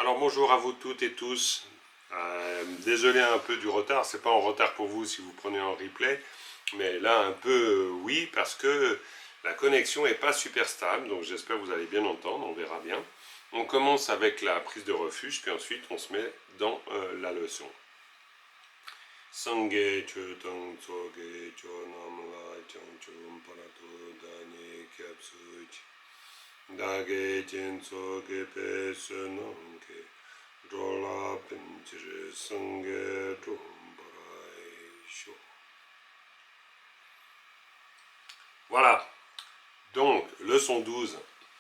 Alors bonjour à vous toutes et tous. Désolé un peu du retard, c'est pas en retard pour vous si vous prenez en replay, mais là un peu oui parce que la connexion est pas super stable, donc j'espère que vous allez bien entendre, on verra bien. On commence avec la prise de refuge, puis ensuite on se met dans la leçon. Sangye chutang tsoge chonam la chanchum parato dani kyapsuch dage chen tsoge pe senonke Drola pinchiri sangye chumparai sho. Voilà, donc leçon 12,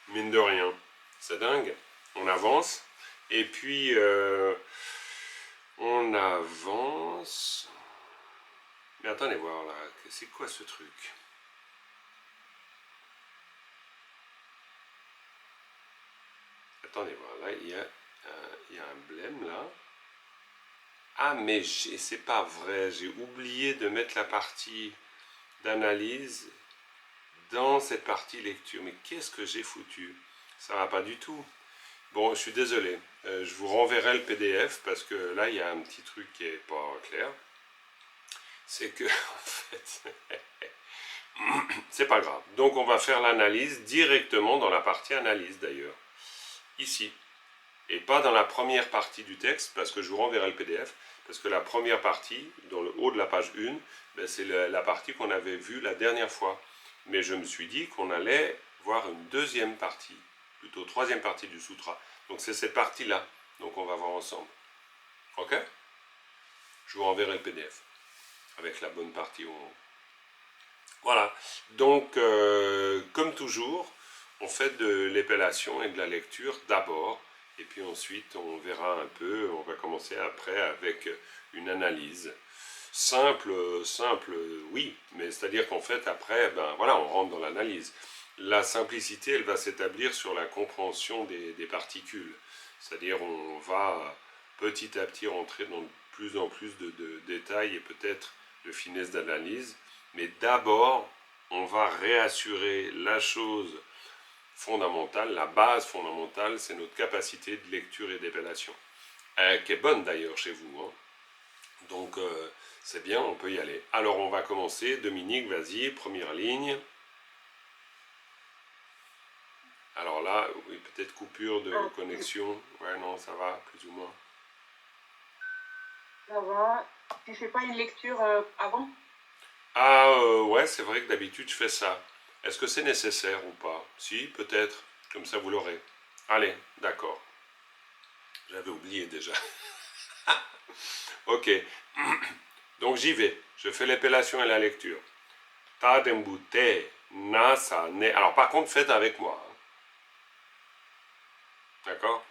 mine de rien, c'est dingue, on avance, et puis on avance, mais attendez voir là, c'est quoi ce truc? Attendez voir, là il y a un blême là. Ah mais c'est pas vrai, j'ai oublié de mettre la partie d'analyse dans cette partie lecture. Mais qu'est-ce que j'ai foutu? Ça va pas du tout. Bon, je suis désolé. Je vous renverrai le PDF parce que là, il y a un petit truc qui est pas clair. C'est que, en fait, c'est pas grave. Donc, on va faire l'analyse directement dans la partie analyse d'ailleurs. Ici. Et pas dans la première partie du texte parce que je vous renverrai le PDF. Parce que la première partie, dans le haut de la page 1, ben c'est la partie qu'on avait vue la dernière fois. Mais je me suis dit qu'on allait voir une deuxième partie, plutôt troisième partie du sutra. Donc c'est cette partie-là, donc on va voir ensemble. Ok? Je vous renverrai le PDF, avec la bonne partie au haut. Voilà, donc comme toujours, on fait de l'épellation et de la lecture d'abord, et puis ensuite on verra un peu, on va commencer après avec une analyse. Simple, oui, mais c'est-à-dire qu'en fait, après, ben voilà, on rentre dans l'analyse. La simplicité, elle va s'établir sur la compréhension des particules. C'est-à-dire, on va petit à petit rentrer dans de plus en plus de détails et peut-être de finesse d'analyse. Mais d'abord, on va réassurer la chose fondamentale, la base fondamentale, c'est notre capacité de lecture et d'évaluation. Qui est bonne d'ailleurs chez vous, hein. Donc, c'est bien, on peut y aller. Alors, on va commencer. Dominique, vas-y, première ligne. Alors là, oui, peut-être coupure de connexion. Ouais, non, ça va, plus ou moins. Ça va. Tu fais pas une lecture avant? Ah, ouais, c'est vrai que d'habitude, je fais ça. Est-ce que c'est nécessaire ou pas? Si, peut-être. Comme ça, vous l'aurez. Allez, d'accord. J'avais oublié déjà. Ok. Donc, j'y vais. Je fais l'épellation et la lecture. Tadembute, nasa, ne. Alors, par contre, faites avec moi. Hein. D'accord?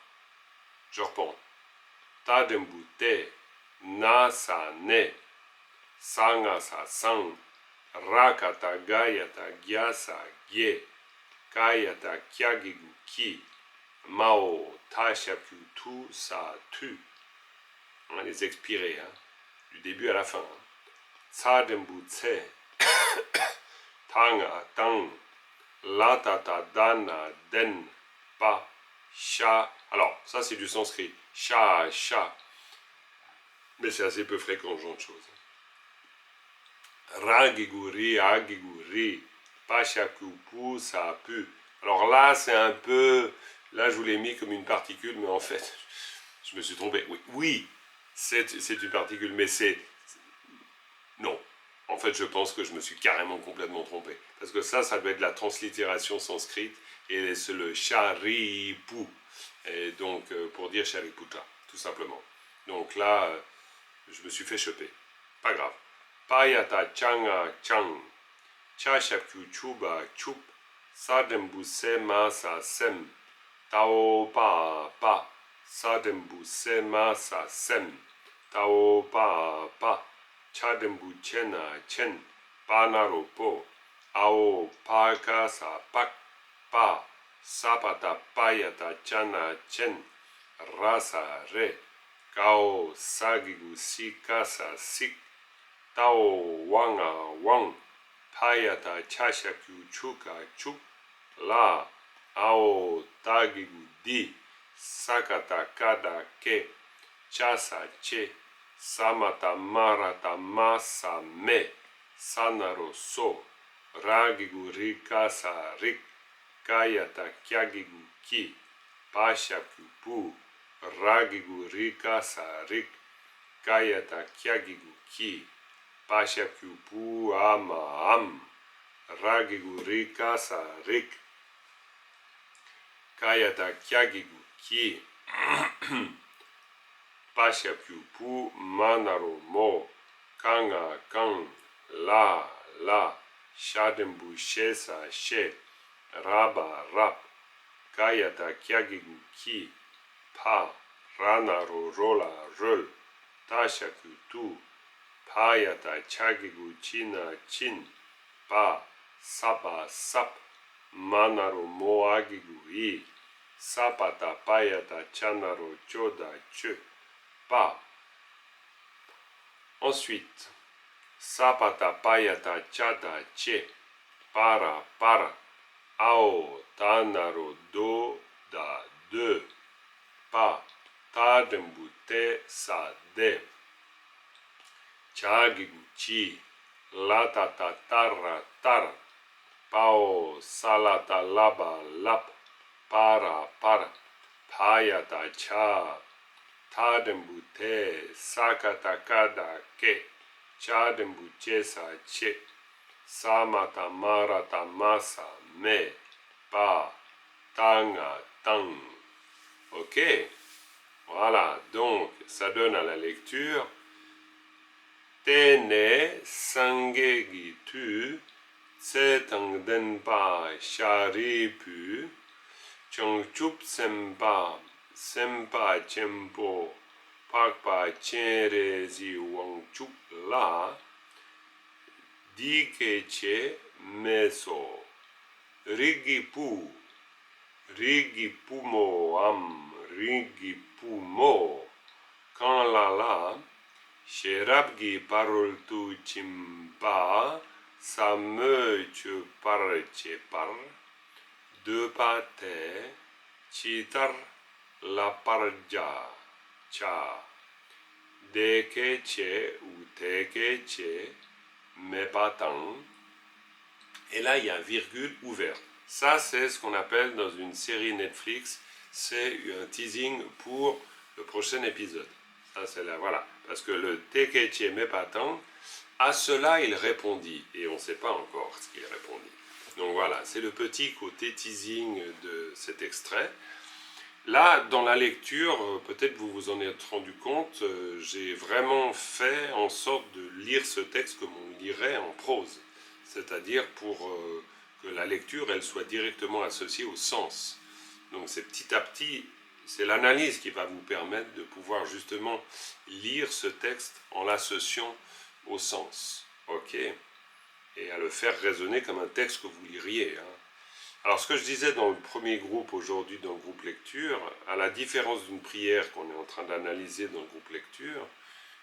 Je reprends. Tadembute, nasa, ne. Sangasa, sang. Rakata, gayata, gyasa, gye. Kayata, kyagigu, ki. Mao, tashapu, tu, sa, tu. On va les expirer, hein, du début à la fin. Hein. Tsadembutse. Tanga, tang. Latata, dana, den, pa, sha. Alors, ça c'est du sanskrit. Sha, sha. Mais c'est assez peu fréquent, ce genre de choses. Ragiguri, agiguri. Pachakupu, sa, pu. Alors là, c'est un peu. Là, je vous l'ai mis comme une particule, mais en fait, je me suis trompé. Oui, c'est une particule, mais c'est. Non. En fait, je pense que je me suis carrément complètement trompé. Parce que ça doit être de la translittération sanscrite, et c'est le Sharipu. Et donc, pour dire Shariputra, tout simplement. Donc là, je me suis fait choper. Pas grave. Payata changa chang. Chashapku chuba chup. Sadembu sema sa sem. Tao pa pa. Sadembu sema sa sem. Tao pa pa. Chadembu chena chen. Panaro po. Ao paka sa pak pa. Sapata payata chana chen. Rasa re. Kao sagigu sikasa sik. Tao wanga wang. Payata chashaku chuka chuk. La. Ao tagigu di. sakata kada ke, chasa che, samata marata masa me, sanaro so, ragigu rikasa rik, kayata kyagigu ki, pashaku pu, ragigu rikasa rik, kayata kyagigu ki, pashaku pu ama am, ragigu rikasa rik, kayata kyagigu ki, pashapu manaro mo, kanga kang, la, shadembu shesa she, raba rap, kayata kyagigu ki, pa, ranaro rola rol, tashaku tu, payata chagigu china chin, pa, sapa sap, manaro mo agigu i, sapata payata chanaro choda che, pa. Ensuite, sapata payata chada che, para, ao, tanaro do, da, de, pa, tadembu te, sa, de, chagigu chi, latata tarra, tar, pao, salata laba, lap, para, payata cha, tadembu te, sakata kada ke, chadembu chesa che, samata marata masa me, pa, tanga tang. Ok, voilà, donc ça donne à la lecture Tene sangegi tu, tsetang denpa shari pu, chongchup sempa, sempa chempo, pakpa chenre zi wangchup la, dike che meso, rigi pumo am, rigi pumo, kan la, Sherabgi parol tu chimpa, sa me tu parche par, de pate, chitar la parja, cha, deke che ou teke che, me patang. Et là, il y a un virgule ouvert. Ça, c'est ce qu'on appelle dans une série Netflix, c'est un teasing pour le prochain épisode. Ça, c'est là, voilà. Parce que le Tekeche Mepatang, à cela il répondit. Et on ne sait pas encore ce qu'il répondit. Donc voilà, c'est le petit côté teasing de cet extrait. Là, dans la lecture, peut-être vous vous en êtes rendu compte, j'ai vraiment fait en sorte de lire ce texte comme on lirait en prose. C'est-à-dire pour que la lecture, elle soit directement associée au sens. Donc c'est petit à petit, c'est l'analyse qui va vous permettre de pouvoir justement lire ce texte en l'associant au sens. Ok ? Et à le faire résonner comme un texte que vous liriez. Hein. Alors ce que je disais dans le premier groupe aujourd'hui, dans le groupe lecture, à la différence d'une prière qu'on est en train d'analyser dans le groupe lecture,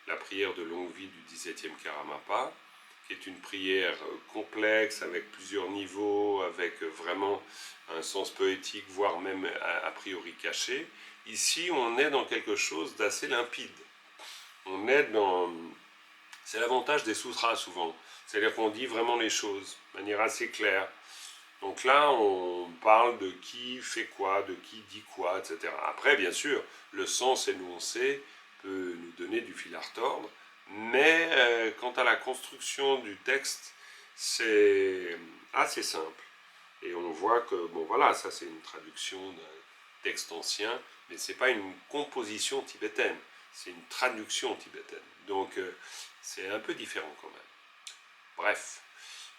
la prière de longue vie du 17e Karamapa, qui est une prière complexe, avec plusieurs niveaux, avec vraiment un sens poétique, voire même a priori caché. Ici, on est dans quelque chose d'assez limpide. On est dans... C'est l'avantage des sutras souvent. C'est-à-dire qu'on dit vraiment les choses de manière assez claire. Donc là, on parle de qui fait quoi, de qui dit quoi, etc. Après, bien sûr, le sens énoncé peut nous donner du fil à retordre, mais quant à la construction du texte, c'est assez simple. Et on voit que, bon voilà, ça c'est une traduction d'un texte ancien, mais ce n'est pas une composition tibétaine, c'est une traduction tibétaine. Donc c'est un peu différent quand même. Bref.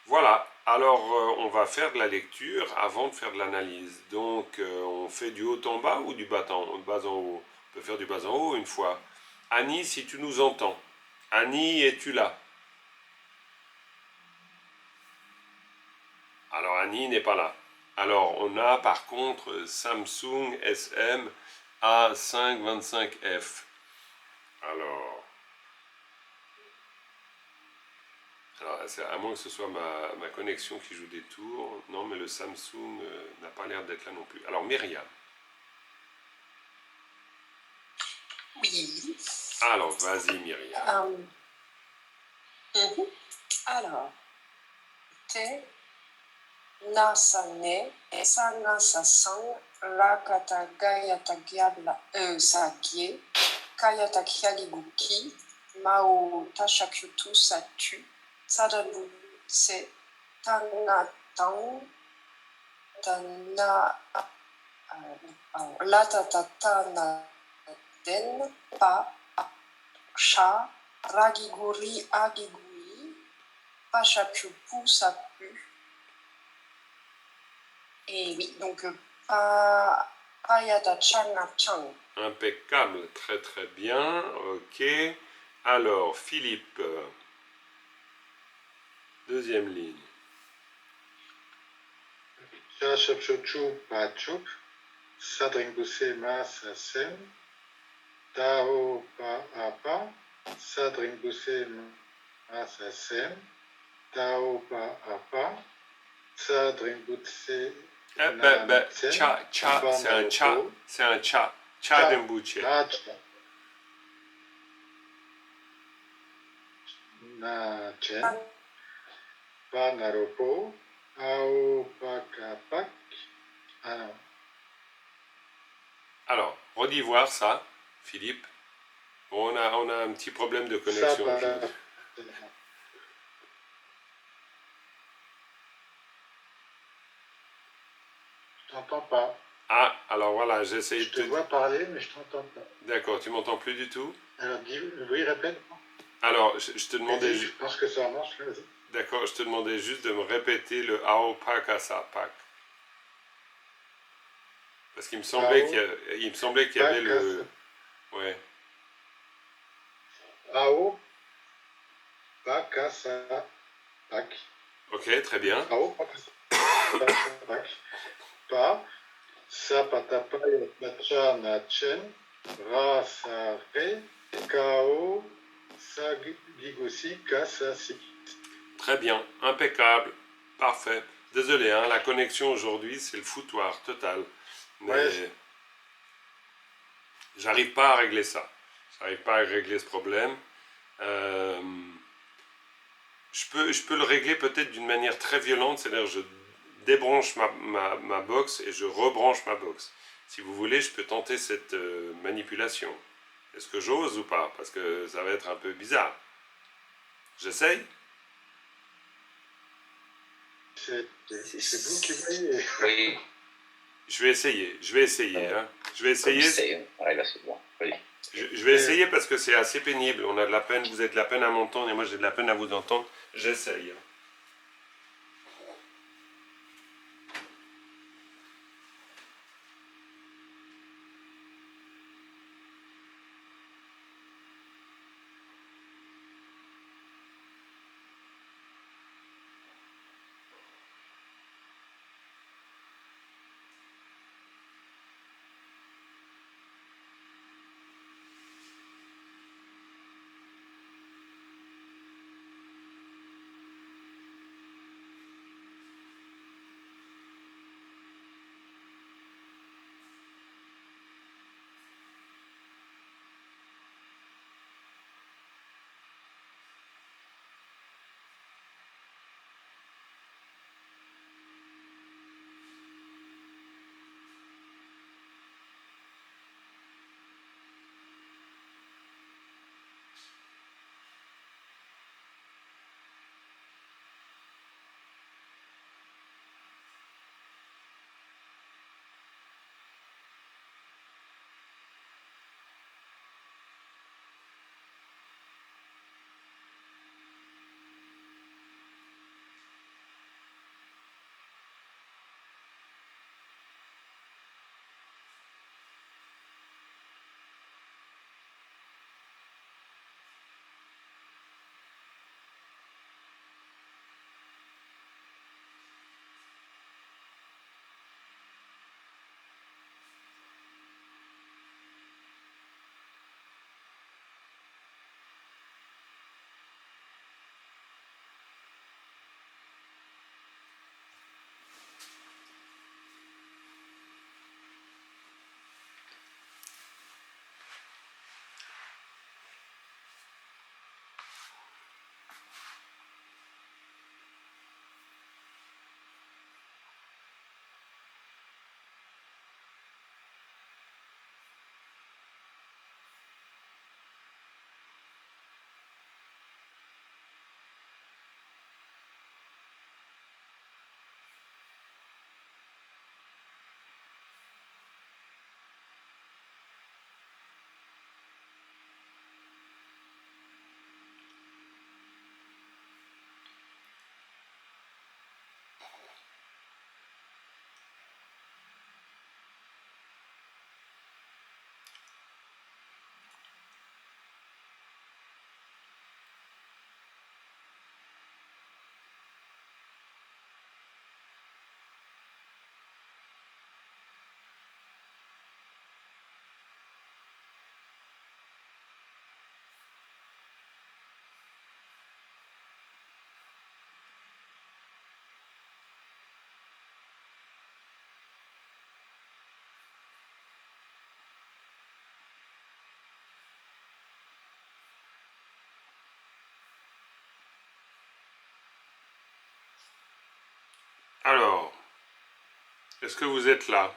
Voilà, alors on va faire de la lecture avant de faire de l'analyse. Donc on fait du haut en bas ou du bas en haut? On peut faire du bas en haut une fois. Annie, si tu nous entends. Annie, es-tu là? Alors Annie n'est pas là. Alors on a par contre Samsung SM A525F. Alors, à moins que ce soit ma connexion qui joue des tours. Non, mais le Samsung n'a pas l'air d'être là non plus. Alors, Myriam. Oui. Alors, vas-y Myriam. Alors, te nasane sanasa sang rakata gayata gyabla sakie kayata kyaliguki mao tashakyutu satu sadabu se tanatang tana latatatana den pa sha ragiguri agigui pachapyu sapu. Et oui, donc payata changa chang. Impeccable, très très bien, ok. Alors, Philippe, deuxième ligne. Chachapchochu pachup, sadringuse masasem, tao pa apa, sadringuse masasem, tao pa apa, sadringuse Cha, c'est un cha, c'est un cha, cha d'embuche. Na chen, panaropo, ao pakapak. Ah non. Alors, redis voir ça, Philippe. On a un petit problème de connexion aujourd'hui. Je t'entends pas. Ah, alors voilà, j'essaye Je te vois parler, mais je t'entends pas. D'accord, tu m'entends plus du tout? Alors, oui, répète. Alors, je te demandais... Je pense que ça marche. D'accord, je te demandais juste de me répéter le Ao Pak Asa Pak. Parce qu'il me semblait qu'il y avait le... Ouais. Ao Pak Asa Pak. Ok, très bien. Ao Pak Asa Pak. Pa. Sa patapa yapacha na chen. Ra sa re. Kao. Sa gigosi ka sa si. Très bien, impeccable, parfait. Désolé, hein, la connexion aujourd'hui, c'est le foutoir total. Mais Ouais. j'arrive pas à régler ça. J'arrive pas à régler ce problème. Je peux le régler peut-être d'une manière très violente, c'est-à-dire je débranche ma box et je rebranche ma box. Si vous voulez, je peux tenter cette manipulation. Est-ce que j'ose ou pas? Parce que ça va être un peu bizarre. J'essaye? C'est vous qui voyez. Oui. Je vais essayer. Hein. Je vais essayer. Ouais, là c'est bon. Oui. Je vais essayer parce que c'est assez pénible. On a de la peine, vous avez de la peine à m'entendre et moi j'ai de la peine à vous entendre. J'essaye. Alors, est-ce que vous êtes là?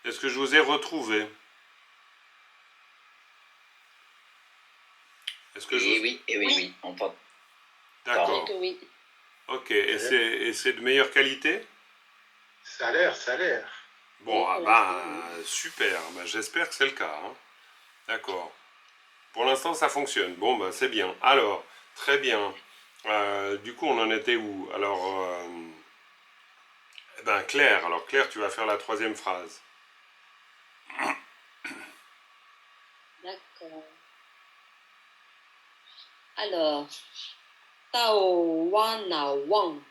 Est-ce que je vous ai retrouvé? Est-ce que je vous... Oui, on t'entend. D'accord. Que oui. Ok, et c'est de meilleure qualité? Ça a l'air, ça a l'air. Bon, Oui, ah pour bah, l'instant, oui. super, bah, j'espère que c'est le cas, hein. D'accord. Pour l'instant, ça fonctionne. Bon, bah, c'est bien. Alors, très bien. Du coup, on en était où? Alors, eh ben, Claire. Alors, Claire, tu vas faire la troisième phrase. D'accord. Alors, Tao wana wang.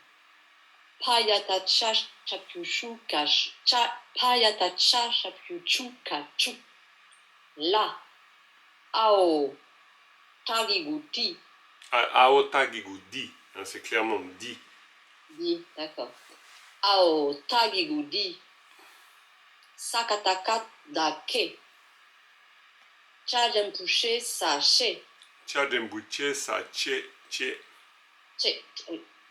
Payata cha chapyushu kash. Payata cha chapyuchu kachu. La. Ao. Tagiguti. Aotagigu, di. Hein, c'est clairement di. Di. D'accord. Ao tagigudi. Sakataka dake. Chajempuche sache. Tchadembuche, sa che, che.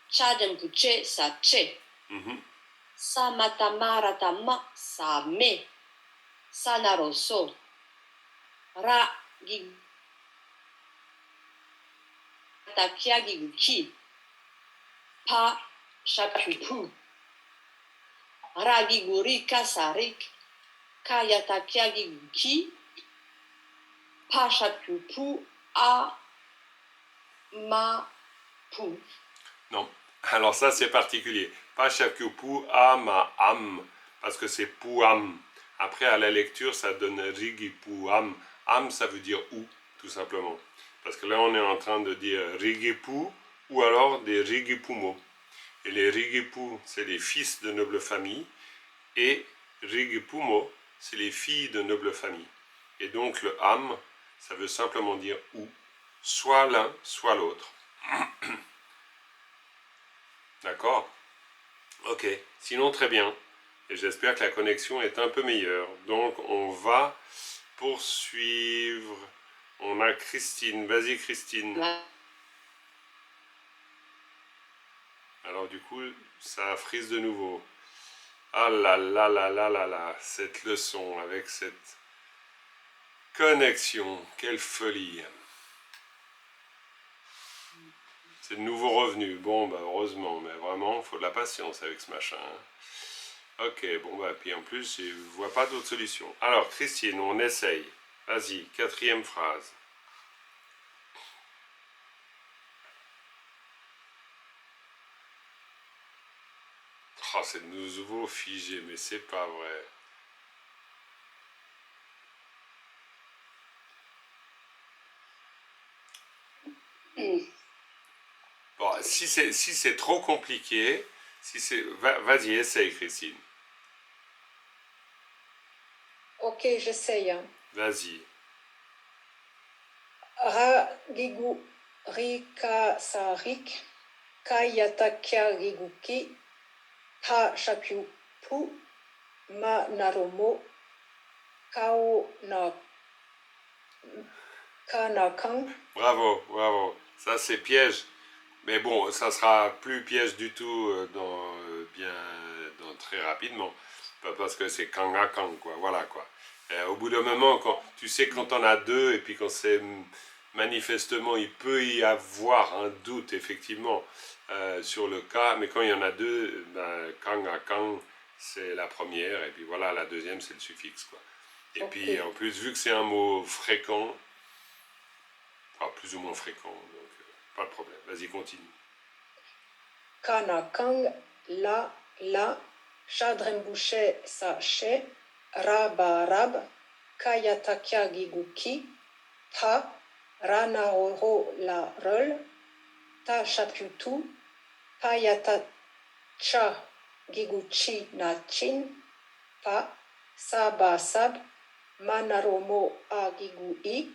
Chajempuche sache. Mhm. Samatamaratama sa me. Sanaroso. Ra gi. Takiagiguki. Pa shapupu. Ragiguri kasarik. Kayatakiagiguki. Pa shapupu a ma pou. Non. Alors ça, c'est particulier. Pas shakupu, ama, am. Parce que c'est puam. Après, à la lecture, ça donne rigipuam. Am, ça veut dire où, tout simplement. Parce que là, on est en train de dire rigipu ou alors des rigipumo. Et les rigipu, c'est les fils de noble famille. Et rigipumo, c'est les filles de noble famille. Et donc, le am, ça veut simplement dire où. Soit l'un, soit l'autre. D'accord? Ok. Sinon, très bien. Et j'espère que la connexion est un peu meilleure. Donc, on va poursuivre. On a Christine. Vas-y, Christine. Ouais. Alors, du coup, ça frise de nouveau. Ah là là là là là là. Cette leçon avec cette connexion. Quelle folie. C'est de nouveau revenu. Bon, bah, heureusement. Mais vraiment, il faut de la patience avec ce machin. Ok, bon, bah, puis en plus, je ne vois pas d'autre solution. Alors, Christine, on essaye. Vas-y, quatrième phrase. Oh, c'est de nouveau figé, mais c'est pas vrai. Bon, si c'est trop compliqué, si c'est, vas-y, essaye, Christine. Ok, j'essaye. Vas-y. Ragigu rika sarik kayatakya riguki ha shakyu pu ma naromo kao na kanakang. Bravo, bravo. Ça, c'est piège. Mais bon, ça sera plus piège du tout dans très rapidement. Pas parce que c'est kang à kang, quoi. Voilà, quoi. Au bout d'un moment, tu sais quand on a deux, et puis quand c'est manifestement, il peut y avoir un doute, effectivement, sur le cas. Mais quand il y en a deux, ben, kang à kang, c'est la première. Et puis voilà, la deuxième, c'est le suffixe, quoi. Et Ok. puis, en plus, vu que c'est un mot fréquent, enfin, plus ou moins fréquent, donc pas de problème. Vas-y, continue. Kanakang la shadrembouche sa she rabarab kayatakya giguki pa ranaoro la rol ta shaputu payata cha giguchi na chin pa sabasab manaromo a gigui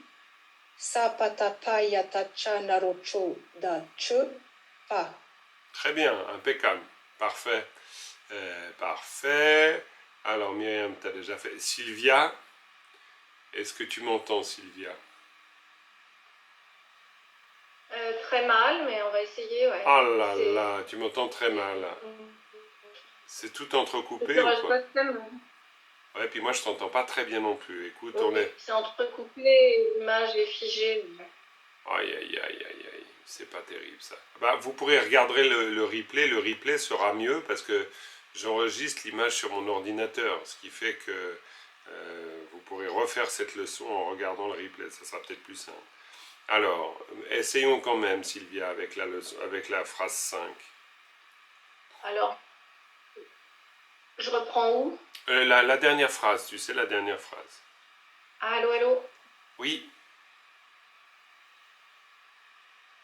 sapatapayata cha narocho da che pas. Très bien, impeccable. Parfait. Parfait. Alors, Myriam, tu as déjà fait. Sylvia, est-ce que tu m'entends, Sylvia? Très mal, mais on va essayer, ouais. Oh là C'est- là, tu m'entends très mal. C'est tout entrecoupé Je ou reste quoi? pas tellement. Ouais, puis moi je t'entends pas très bien non plus. Écoute, on Oui, est. c'est entrecoupé, l'image est figée. Aïe aïe aïe aïe aïe, c'est pas terrible ça. Bah, vous pourrez regarder le replay sera mieux parce que j'enregistre l'image sur mon ordinateur, ce qui fait que vous pourrez refaire cette leçon en regardant le replay, ça sera peut-être plus simple. Alors, essayons quand même, Sylvia, avec la leçon, avec la phrase 5. Alors, je reprends où? La dernière phrase, tu sais la dernière phrase. Allô, allô? Oui,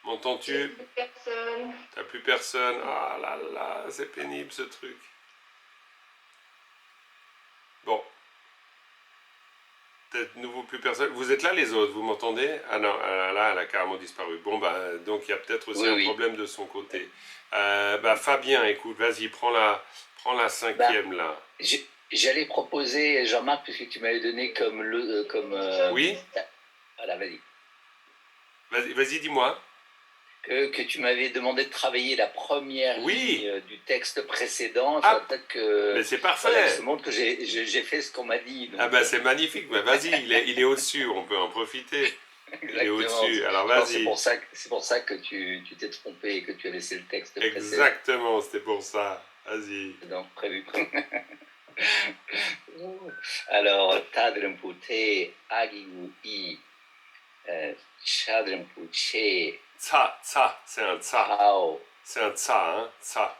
J'ai m'entends-tu? plus personne. T'as plus personne. Ah là là, c'est pénible ce truc. Bon. Peut-être nouveau plus personne. Vous êtes là les autres, vous m'entendez? Ah non, là, elle a carrément disparu. Bon, bah, donc il y a peut-être aussi un problème de son côté. Bah, Fabien, écoute, vas-y, prends la cinquième là. J'allais proposer, Jean-Marc, puisque tu m'avais donné comme Oui? Voilà, vas-y. Vas-y, dis-moi. Que tu m'avais demandé de travailler la première ligne du texte précédent. Ah, peut-être que mais c'est parfait. voilà, je te montre que j'ai fait ce qu'on m'a dit. Donc, ah bah c'est magnifique. Bah, vas-y, il est au-dessus, on peut en profiter. Il est au-dessus, alors vas-y. C'est pour ça que tu t'es trompé et que tu as laissé le texte précédent. Exactement, c'était pour ça. Vas-y. Donc, prévu. Alors, Tadrempute Agigu Chadrempute Tsa, c'est un tsa. Hao C'est un tsa, hein, tsa.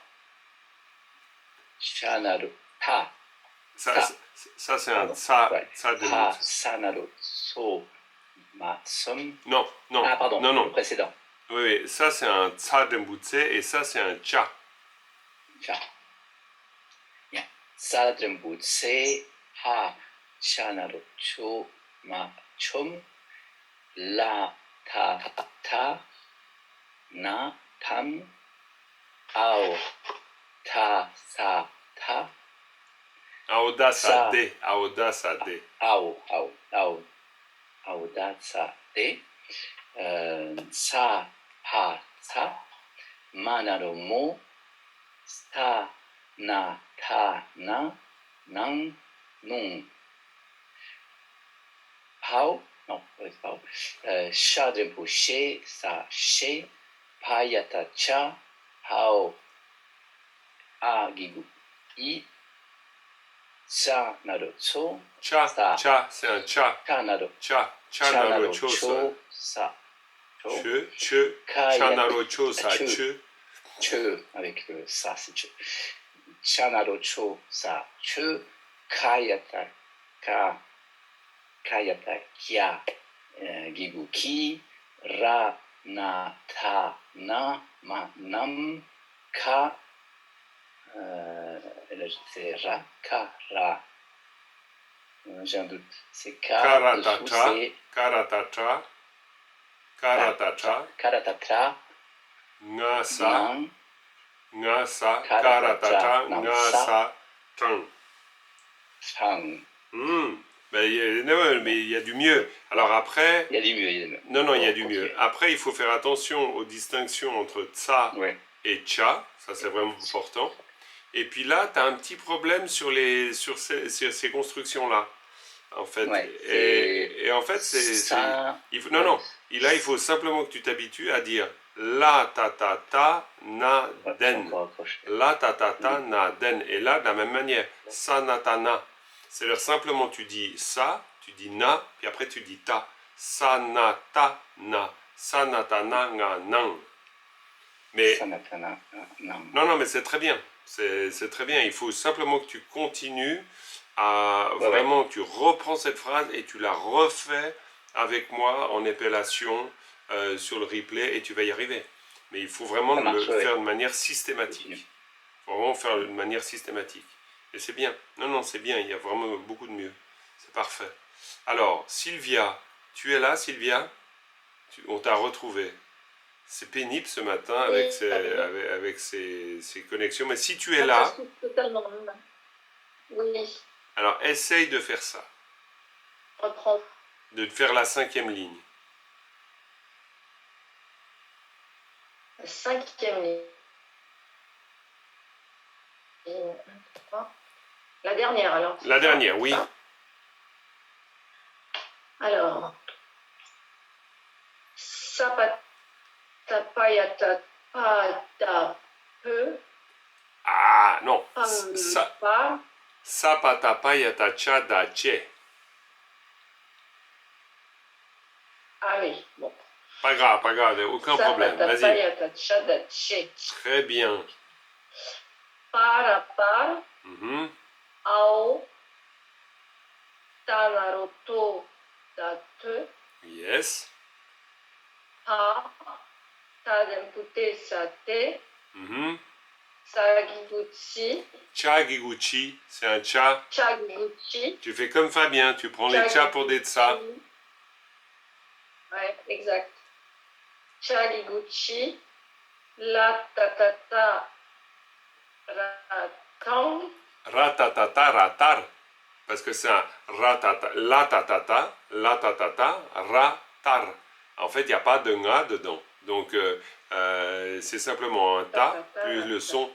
Shanaru Ta Ça c'est un tsa, tsa de Ha mots. Sanaru So Ma Son. Non, Ah, pardon, non. le précédent. Oui, ça c'est un tsa dembutse et ça c'est un cha. Cha. Bien. Sadrempute Ha Shanaru Cho Ma Chom La Ta Ta Na Tam Ao Ta Sa Ta Aodasa de, aodasa de. Ao Da Sa De Sa Pa Sa Manaro Mo Sta Na Ta Na Nan Non Pao. Non, c'est pas Sha Drempo She Sa She Payata Cha Hao Agigu I Sa Naro Cho Cha, Sa c'est un cha. Cha Naro Cha naro cho sa. Cho Che, cha naro cho sa, che. Che avec le sa c'est che. Cha Naro Cho Sa Che Kayata Kya Gigu Ki Ra Na Ta Na Ma Nam Ka là c'est Ra Ka Ra. J'ai un doute. C'est Ka dessous, c'est Karatatra Ngasa, Nan karatata, ngasa, tang. Sang. Non, mais il y a du mieux. Alors après... Il y a du mieux, Non, il y a du mieux. Après, il faut faire attention aux distinctions entre tsa et cha. Ça, c'est vraiment important. Et puis là, tu as un petit problème sur ces constructions-là. En fait. Et en fait, là, il faut simplement que tu t'habitues à dire la ta ta ta na den. La ta ta ta na den. Et là, de la même manière, sa na ta na. C'est-à-dire simplement tu dis ça, tu dis na, puis après tu dis ta. Sa na ta na. Sa na ta na nga nan. Mais non, mais c'est très bien. C'est très bien. Il faut simplement que tu continues à vraiment, tu reprends cette phrase et tu la refais avec moi en épellation sur le replay et tu vas y arriver. Mais il faut vraiment le faire de manière systématique. Il faut vraiment faire de manière systématique. Et c'est bien. Non, c'est bien. Il y a vraiment beaucoup de mieux. C'est parfait. Alors, Sylvia, tu es là, Sylvia? On t'a retrouvé. C'est pénible ce matin avec, ces connexions. Mais si tu es là, Ça coupe totalement. Oui, alors essaye de faire ça. reprends. De faire la 5e ligne. La 5e ligne. Un, trois. La dernière alors. La c'est ça dernière, oui. Alors. Sapatapayata pada peu. Ah non. Pa. Sapatapayatacha dache. Ah oui, bon. Pas grave, aucun problème. Vas-y. Sapatapayata dache. Très bien. Par. Mhm. Ao. Tanaroto date. Yes. Pa. Tadempute sate. Mhm. Sagiguchi. Cha giguchi, c'est un cha. Chagiguchi. Tu fais comme Fabien, tu prends les cha pour des tsa. Ouais, exact. Chagiguchi. La tatata. Ratang. Ratatata, ratar. Parce que c'est un ratata, la tatata, ratar. En fait, il n'y a pas de nga dedans. Donc, c'est simplement un ta, plus le son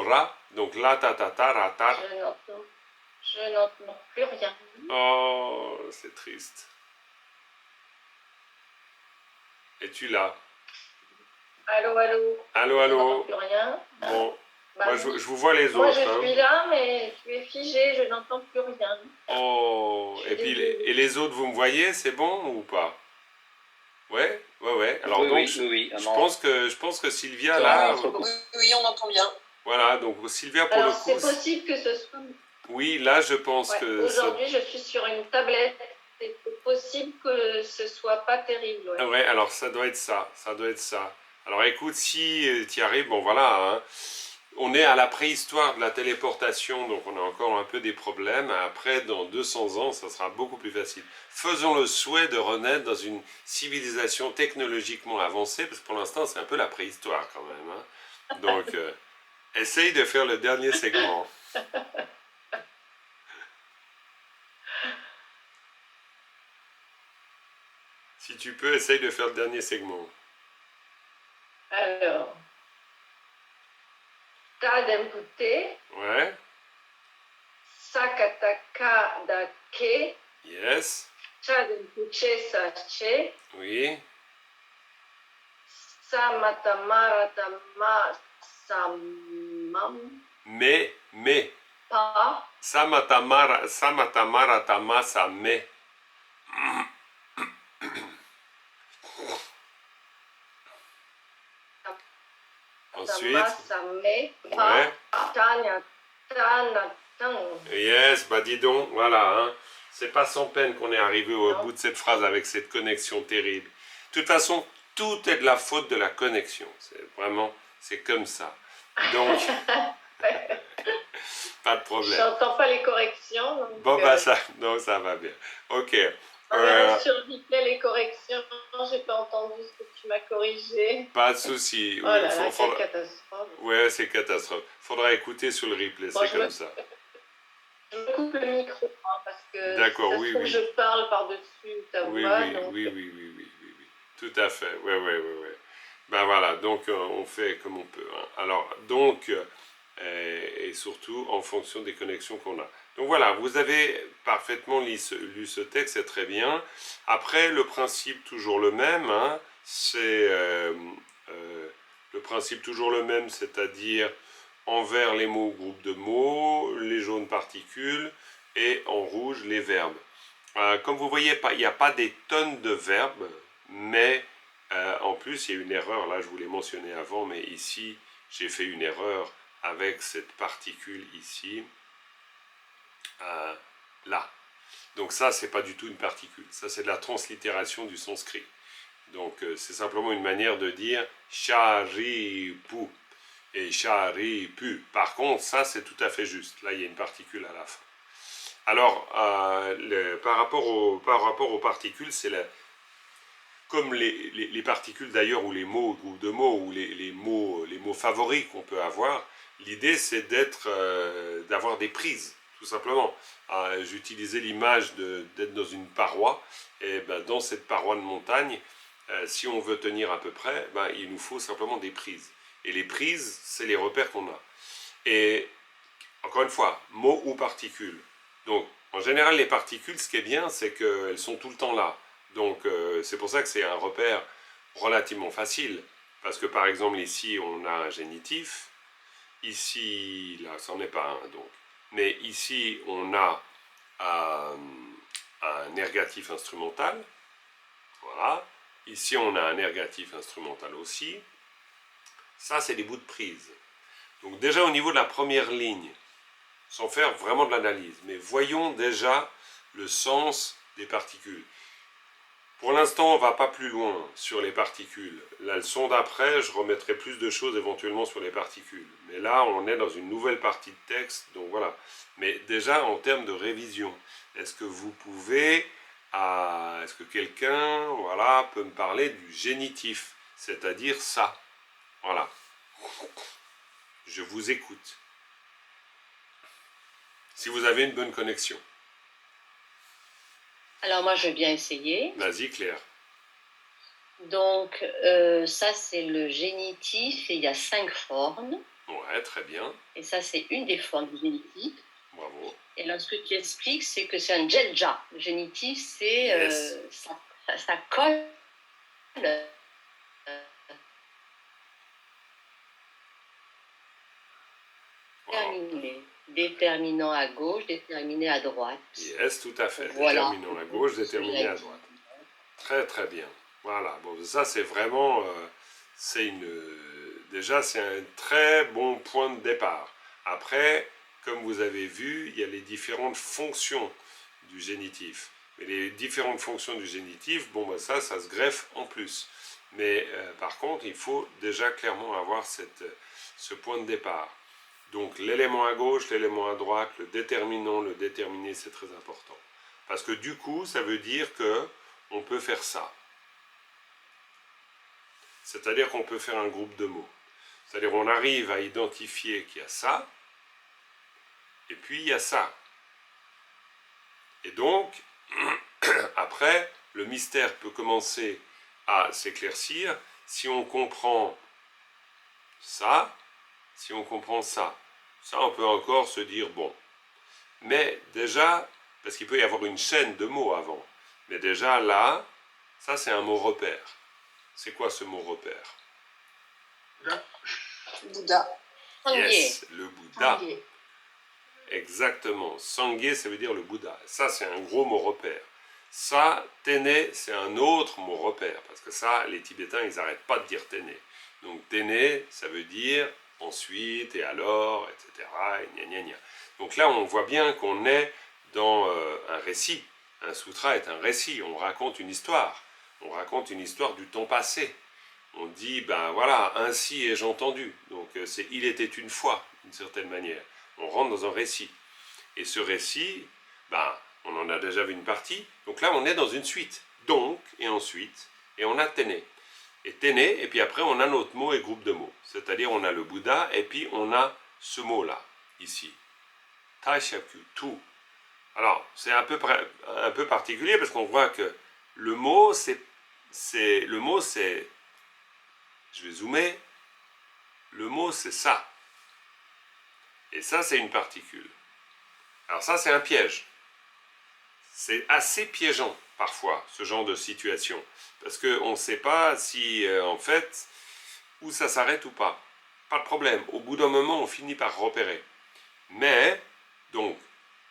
ra. Donc, la tatata, ratar. Je n'entends plus rien. Oh, c'est triste. Es-tu là? Allô. Allô. Je n'entends plus rien. Bon, Bah, moi, oui. je vous vois les Moi, autres. je hein. suis là, mais tu es figé, je n'entends plus rien. Oh, Je suis et puis désolée. et les autres, vous me voyez, c'est bon ou pas? Ouais. Alors Oui, donc, oui. je pense que Sylvia, Ça là, va, Oui, on entend bien. voilà, donc Sylvia, pour Alors, le coup, c'est possible que ce soit... oui, là, je pense Ouais, que ça... aujourd'hui, je suis sur une tablette. C'est possible que ce soit pas terrible. Ouais. Ouais, alors ça doit être ça, Alors écoute, si tu y arrives, bon voilà, hein, on est à la préhistoire de la téléportation, donc on a encore un peu des problèmes. Après, dans 200 ans, ça sera beaucoup plus facile. Faisons le souhait de renaître dans une civilisation technologiquement avancée, parce que pour l'instant, c'est un peu la préhistoire quand même. Hein. Donc, essaye de faire le dernier segment. Si tu peux, essaye de faire le dernier segment. Alors, Tadempute, Ouais, Sakataka dake, yes, Chadempuche sache, oui, Samatamarataama samam, mais, pa, Samatamarata mais. Ensuite, Tamasame, pa, ouais, Tanya, Tanatang. yes, bah dis donc, voilà, hein. C'est pas sans peine qu'on est arrivé au Non. bout de cette phrase avec cette connexion terrible. De toute façon, tout est de la faute de la connexion. C'est comme ça. Donc, pas de problème. J'entends pas les corrections. Donc, Bon, bah ça, non, ça va bien. Ok. on verra sur le replay les corrections. J'ai pas entendu ce que tu m'as corrigé. Pas de souci. Oh là là, quelle catastrophe. Ouais, c'est catastrophe. Faudra écouter sur le replay, Bon, c'est comme ça. Je me coupe le micro parce que D'accord, ça se oui, trouve, oui. je parle par-dessus ta Oui, voix. oui, donc... oui. Tout à fait. Ouais. Ben voilà, donc on fait comme on peut. Hein. Alors, donc, et surtout en fonction des connexions qu'on a. Donc voilà, vous avez parfaitement lu ce texte, c'est très bien. Après, le principe toujours le même, hein, c'est le principe toujours le même, c'est-à-dire envers les mots, groupe de mots, les jaunes particules, et en rouge, les verbes. Comme vous voyez, il n'y a pas des tonnes de verbes, mais en plus, il y a une erreur, là je vous l'ai mentionné avant, mais ici, j'ai fait une erreur avec cette particule ici, là. Donc ça, c'est pas du tout une particule, ça c'est de la translittération du sanskrit. Donc c'est simplement une manière de dire charipu et charipu. Par contre, ça c'est tout à fait juste, là il y a une particule à la fin. Alors, par rapport aux particules, comme les particules d'ailleurs, ou les mots, groupes de mots, ou les mots favoris qu'on peut avoir, l'idée c'est d'avoir des prises, tout simplement. J'utilisais l'image d'être dans une paroi, et ben, dans cette paroi de montagne, si on veut tenir à peu près, ben, il nous faut simplement des prises. Et les prises, c'est les repères qu'on a. Et encore une fois, mots ou particules. Donc, en général, les particules, ce qui est bien, c'est qu'elles sont tout le temps là. Donc, c'est pour ça que c'est un repère relativement facile. Parce que, par exemple, ici, on a un génitif. Ici, là, ça n'en est pas un, donc. Mais ici, on a un ergatif instrumental. Voilà. Ici, on a un ergatif instrumental aussi. Ça, c'est des bouts de prise. Donc, déjà, au niveau de la première ligne, sans faire vraiment de l'analyse, mais voyons déjà le sens des particules. Pour l'instant, on ne va pas plus loin sur les particules. La leçon d'après, je remettrai plus de choses éventuellement sur les particules. Mais là, on est dans une nouvelle partie de texte, donc voilà. Mais déjà, en termes de révision, est-ce que vous pouvez, est-ce que quelqu'un, voilà, peut me parler du génitif, c'est-à-dire ça? Voilà. Je vous écoute. Si vous avez une bonne connexion. Alors moi, je vais bien essayer. Vas-y, Claire. Donc, ça, c'est le génitif et il y a 5 formes. Ouais, très bien. Et ça, c'est une des formes du génitif. Bravo. Et là, ce que tu expliques, c'est que c'est un jelja. Le génitif, c'est Yes. ça colle. Déterminé. Déterminant à gauche, déterminé à droite. Yes, tout à fait. Voilà. Déterminant à gauche, déterminé à droite. Très très bien. Voilà. Bon, ça c'est vraiment, déjà c'est un très bon point de départ. Après, comme vous avez vu, il y a les différentes fonctions du génitif. Mais les différentes fonctions du génitif, bon, ben ça se greffe en plus. Mais par contre, il faut déjà clairement avoir ce point de départ. Donc l'élément à gauche, l'élément à droite, le déterminant, le déterminé, c'est très important. Parce que du coup, ça veut dire que on peut faire ça. C'est-à-dire qu'on peut faire un groupe de mots. C'est-à-dire on arrive à identifier qu'il y a ça, et puis il y a ça. Et donc, après, le mystère peut commencer à s'éclaircir si on comprend ça, si on comprend ça. Ça, on peut encore se dire, bon. Mais déjà, parce qu'il peut y avoir une chaîne de mots avant. Mais déjà, là, ça, c'est un mot repère. C'est quoi ce mot repère? Bouddha. Yes, le Bouddha. Sangué. Exactement. Sangye, ça veut dire le Bouddha. Ça, c'est un gros mot repère. Ça, Téné, c'est un autre mot repère. Parce que ça, les Tibétains, ils n'arrêtent pas de dire Téné. Donc, Téné, ça veut dire ensuite, et alors, etc. Et gna gna gna. Donc là, on voit bien qu'on est dans un récit. Un sutra est un récit. On raconte une histoire. On raconte une histoire du temps passé. On dit, ben voilà, ainsi ai-je entendu. Donc, c'est il était une fois, d'une certaine manière. On rentre dans un récit. Et ce récit, ben, on en a déjà vu une partie. Donc là, on est dans une suite. Donc, et ensuite, et on a Téné. Et Téné, et puis après, on a notre mot et groupe de mots. C'est-à-dire, on a le Bouddha, et puis on a ce mot-là, ici. Taishaku, tout. Alors, c'est un peu particulier, parce qu'on voit que le mot, c'est... Je vais zoomer. Le mot, c'est ça. Et ça, c'est une particule. Alors ça, c'est un piège. C'est assez piégeant, parfois, ce genre de situation. Parce qu'on ne sait pas si, en fait, où ça s'arrête ou pas. Pas de problème. Au bout d'un moment, on finit par repérer. Mais, donc,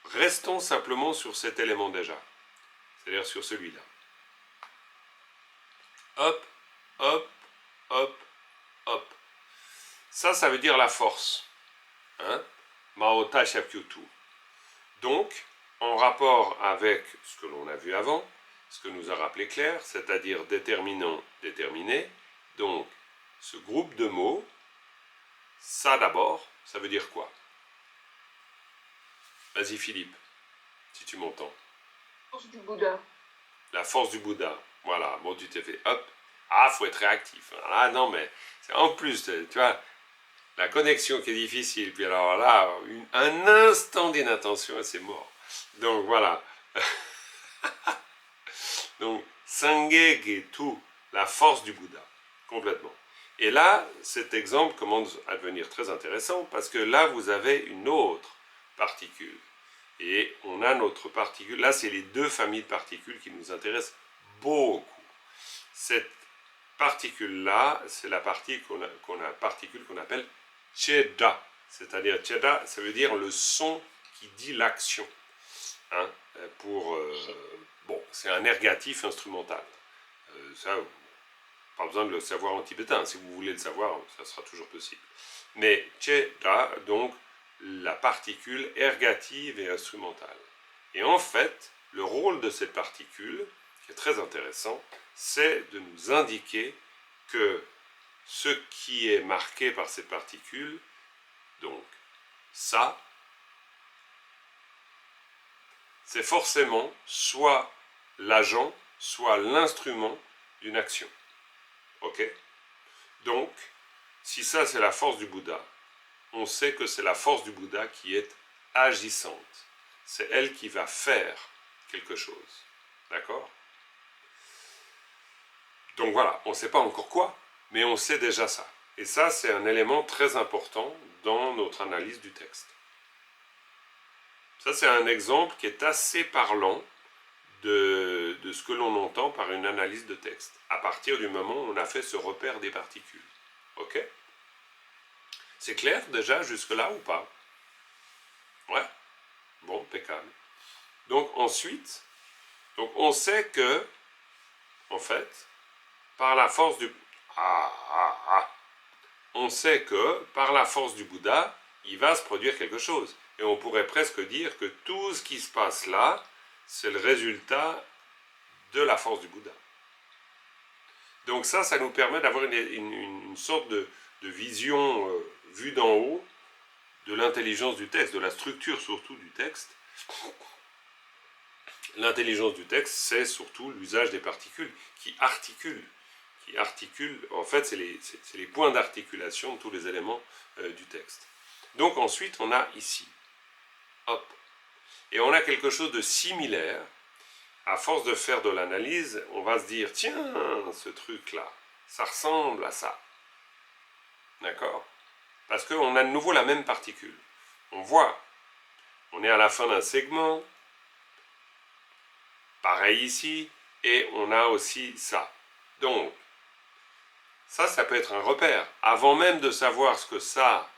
restons simplement sur cet élément déjà. C'est-à-dire sur celui-là. Hop, hop, hop, hop. Ça veut dire la force. Hein? Maota Shapyutu. Donc, en rapport avec ce que l'on a vu avant, ce que nous a rappelé Claire, c'est-à-dire déterminant, déterminé, donc ce groupe de mots, ça d'abord, ça veut dire quoi? Vas-y Philippe, si tu m'entends. Force du Bouddha. La force du Bouddha. Voilà, bon, tu t'es fait, hop, ah, faut être réactif. Ah non, mais c'est en plus, tu vois, la connexion qui est difficile, puis alors là, un instant d'inattention et c'est mort. Donc voilà. Donc, Sangye-getu, la force du Bouddha, complètement. Et là, cet exemple commence à devenir très intéressant parce que là, vous avez une autre particule. Et on a notre particule. Là, c'est les deux familles de particules qui nous intéressent beaucoup. Cette particule-là, c'est la particule qu'on appelle Cheda. C'est-à-dire, Cheda, ça veut dire le son qui dit l'action. Hein, bon, c'est un ergatif instrumental. Ça, pas besoin de le savoir en tibétain. Si vous voulez le savoir, ça sera toujours possible. Mais Cheda, donc, la particule ergative et instrumentale. Et en fait, le rôle de cette particule, qui est très intéressant, c'est de nous indiquer que ce qui est marqué par cette particule, donc ça, c'est forcément soit l'agent, soit l'instrument d'une action. Ok? Donc, si ça c'est la force du Bouddha, on sait que c'est la force du Bouddha qui est agissante. C'est elle qui va faire quelque chose. D'accord? Donc voilà, on ne sait pas encore quoi, mais on sait déjà ça. Et ça, c'est un élément très important dans notre analyse du texte. Ça, c'est un exemple qui est assez parlant de ce que l'on entend par une analyse de texte, à partir du moment où on a fait ce repère des particules. Ok? C'est clair déjà jusque-là ou pas? Ouais? Bon, impeccable. Donc ensuite, on sait que, en fait, par la force du... On sait que, par la force du Bouddha, il va se produire quelque chose. Et on pourrait presque dire que tout ce qui se passe là, c'est le résultat de la force du Bouddha. Donc ça nous permet d'avoir une sorte de vision vue d'en haut de l'intelligence du texte, de la structure surtout du texte. L'intelligence du texte, c'est surtout l'usage des particules qui articulent. En fait, c'est les points d'articulation de tous les éléments du texte. Donc ensuite, on a ici, hop, et on a quelque chose de similaire. À force de faire de l'analyse, on va se dire, tiens, ce truc-là, ça ressemble à ça. D'accord? Parce qu'on a de nouveau la même particule. On voit, on est à la fin d'un segment, pareil ici, et on a aussi ça. Donc, ça peut être un repère. Avant même de savoir ce que ça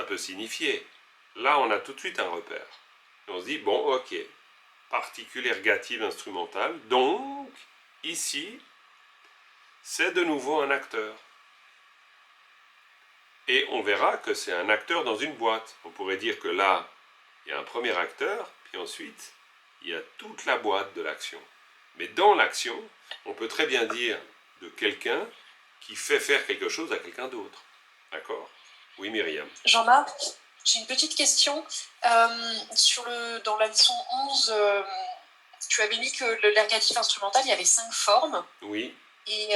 peut signifier, là, on a tout de suite un repère. Et on se dit, bon, ok, particule ergative instrumentale, donc, ici, c'est de nouveau un acteur. Et on verra que c'est un acteur dans une boîte. On pourrait dire que là, il y a un premier acteur, puis ensuite, il y a toute la boîte de l'action. Mais dans l'action, on peut très bien dire de quelqu'un qui fait faire quelque chose à quelqu'un d'autre. D'accord? Oui, Myriam. Jean-Marc, j'ai une petite question. Dans la leçon 11, tu avais mis que l'ergatif instrumental, il y avait 5 formes. Oui. Et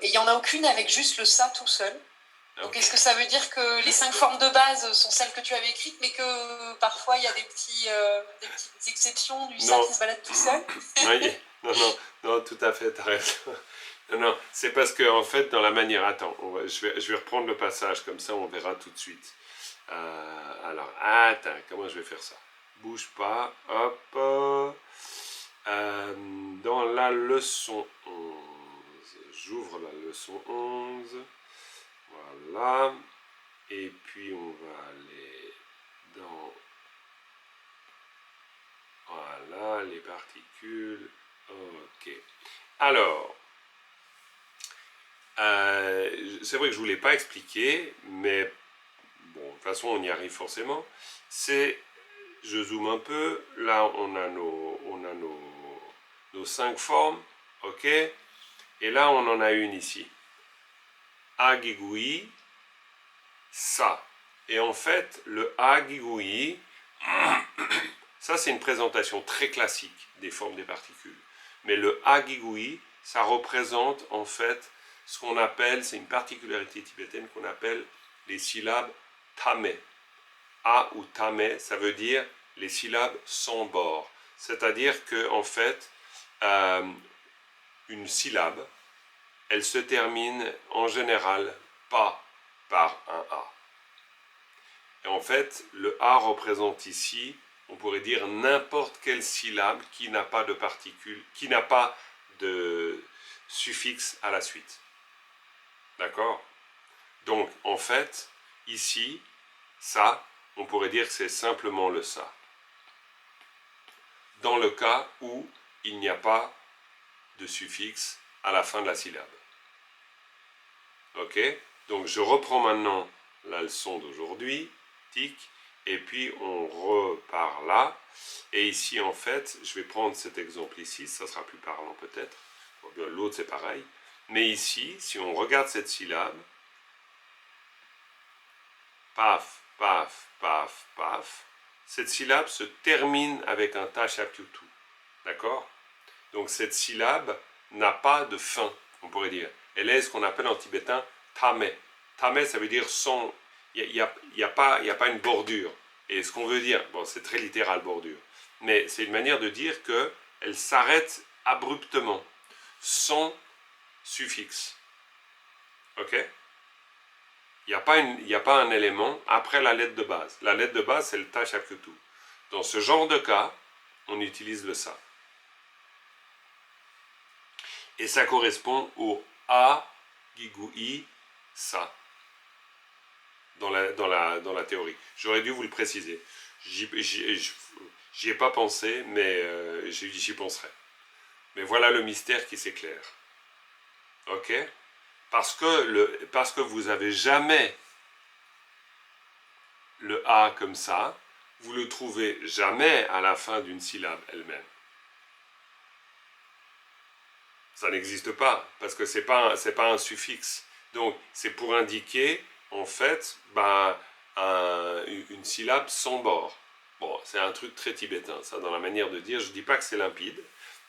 il n'y en a aucune avec juste le ça tout seul. Donc est-ce que ça veut dire que les 5 formes de base sont celles que tu avais écrites, mais que parfois il y a des petites exceptions du ça qui se balade tout seul? Oui, non, tout à fait, t'as raison. Non, c'est parce que en fait, dans la manière... Attends, je vais reprendre le passage, comme ça on verra tout de suite. Alors, attends, comment je vais faire ça? Bouge pas, hop. Dans la leçon 11, j'ouvre la leçon 11. Voilà. Et puis on va aller dans... Voilà, les particules. Ok. Alors, c'est vrai que je ne vous l'ai pas expliqué, mais bon, de toute façon, on y arrive forcément. Je zoome un peu. Là, on a nos 5 formes. Ok. Et là, on en a une ici. Agigui, ça. Et en fait, le agigui, ça c'est une présentation très classique des formes des particules. Mais le A Gigui, ça représente en fait ce qu'on appelle, c'est une particularité tibétaine qu'on appelle les syllabes Tame. A ou Tame, ça veut dire les syllabes sans bord. C'est-à-dire que en fait, une syllabe, elle se termine en général pas par un A. Et en fait, le A représente ici, on pourrait dire n'importe quelle syllabe qui n'a pas de particule, qui n'a pas de suffixe à la suite. D'accord? Donc, en fait, ici, ça, on pourrait dire que c'est simplement le ça. Dans le cas où il n'y a pas de suffixe à la fin de la syllabe. Ok? Donc, je reprends maintenant la leçon d'aujourd'hui. Tic. Et puis on repart là. Et ici, en fait, je vais prendre cet exemple ici, ça sera plus parlant peut-être. L'autre, c'est pareil. Mais ici, si on regarde cette syllabe, paf, paf, paf, paf, cette syllabe se termine avec un tachapyutu. D'accord? Donc cette syllabe n'a pas de fin, on pourrait dire. Elle est ce qu'on appelle en tibétain tame. Tame, ça veut dire sans. Il n'y a pas une bordure. Et ce qu'on veut dire, bon, c'est très littéral, bordure, mais c'est une manière de dire qu'elle s'arrête abruptement, sans suffixe. Ok? Il n'y a pas un élément après la lettre de base. La lettre de base, c'est le tachapyutu. Dans ce genre de cas, on utilise le sa. Et ça correspond au A, Gigui, sa. Dans la théorie. J'aurais dû vous le préciser. J'y ai pas pensé, mais j'y penserai. Mais voilà le mystère qui s'éclaire. Ok? Parce que vous n'avez jamais le A comme ça, vous le trouvez jamais à la fin d'une syllabe elle-même. Ça n'existe pas, parce que c'est pas un suffixe. Donc, c'est pour indiquer en fait, une syllabe sans bord. Bon, c'est un truc très tibétain, ça, dans la manière de dire. Je ne dis pas que c'est limpide,